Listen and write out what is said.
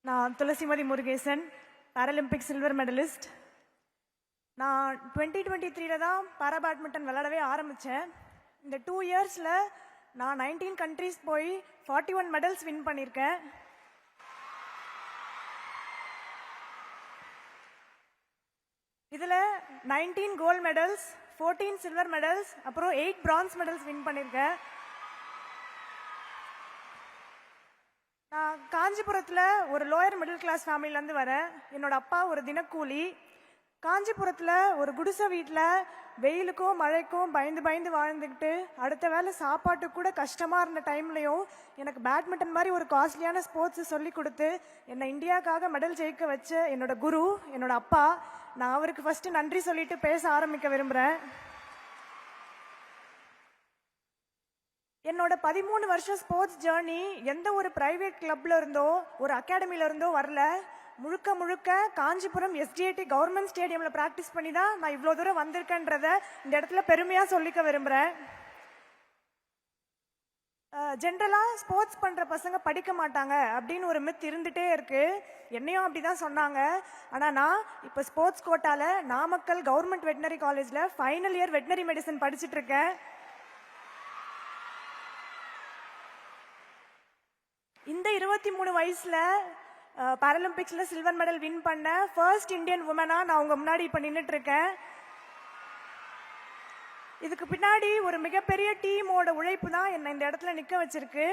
நான் Thulasimathi Murugesan, Paralympic silver medallist. நான் 2023 தான் பாரா பேட்மிண்டன் விளையாடவே ஆரம்பித்தேன். இந்த 2 இயர்ஸில் நான் 19 கண்ட்ரீஸ் போய் 41 மெடல்ஸ் வின் பண்ணியிருக்கேன். இதில் 19 கோல்ட் மெடல்ஸ், 14 சில்வர் மெடல்ஸ், அப்புறம் 8 பிரான்ஸ் மெடல்ஸ் வின் பண்ணியிருக்கேன். நான் காஞ்சிபுரத்தில் ஒரு லோயர் மிடில் கிளாஸ் ஃபேமிலியிலேருந்து வரேன். என்னோட அப்பா ஒரு தினக்கூலி. காஞ்சிபுரத்தில் ஒரு குடிசை வீட்டில் வெயிலுக்கும் மழைக்கும் பயந்து பயந்து வாழ்ந்துக்கிட்டு அடுத்த வேலை சாப்பாட்டுக்கு கூட கஷ்டமாக இருந்த டைம்லையும் எனக்கு பேட்மிண்டன் மாதிரி ஒரு காஸ்ட்லியான ஸ்போர்ட்ஸை சொல்லி கொடுத்து என்னை இந்தியாவுக்காக மெடல் ஜெயிக்க வச்ச என்னோட குரு, என்னோட அப்பா. நான் அவருக்கு ஃபஸ்ட்டு நன்றி சொல்லிட்டு பேச ஆரம்பிக்க விரும்புகிறேன். என்னோட 13 வருஷம் ஸ்போர்ட்ஸ் ஜேர்னி எந்த ஒரு பிரைவேட் கிளப்ல இருந்தோ ஒரு அகாடமில இருந்தோ வரல. முழுக்க முழுக்க காஞ்சிபுரம் SDIT கவர்மெண்ட் ஸ்டேடியம்ல பிராக்டிஸ் பண்ணி தான் நான் இவ்வளோ தூரம் வந்திருக்கேன்றத இந்த இடத்துல பெருமையா சொல்லிக்க விரும்புகிறேன். ஜென்ரலாக ஸ்போர்ட்ஸ் பண்ணுற பசங்க படிக்க மாட்டாங்க அப்படின்னு ஒரு மித் இருந்துகிட்டே இருக்கு. என்னையும் அப்படி தான் சொன்னாங்க. ஆனால் நான் இப்போ ஸ்போர்ட்ஸ் கோட்டால நாமக்கல் கவர்மெண்ட் வெட்டினரி காலேஜில் ஃபைனல் இயர் வெட்டினரி மெடிசன் படிச்சுட்டு இருக்கேன். இந்த 23 வயசுல பாராலிம்பிக்ஸ்ல சில்வர் மெடல் வின் பண்ண ஃபர்ஸ்ட் இந்தியன் உமனா நான் உங்க முன்னாடி இப்ப நின்றுட்டு இருக்கேன். இதுக்கு பின்னாடி ஒரு மிகப்பெரிய டீமோட உழைப்பு தான் என்னை இந்த இடத்துல நிக்க வச்சிருக்கு.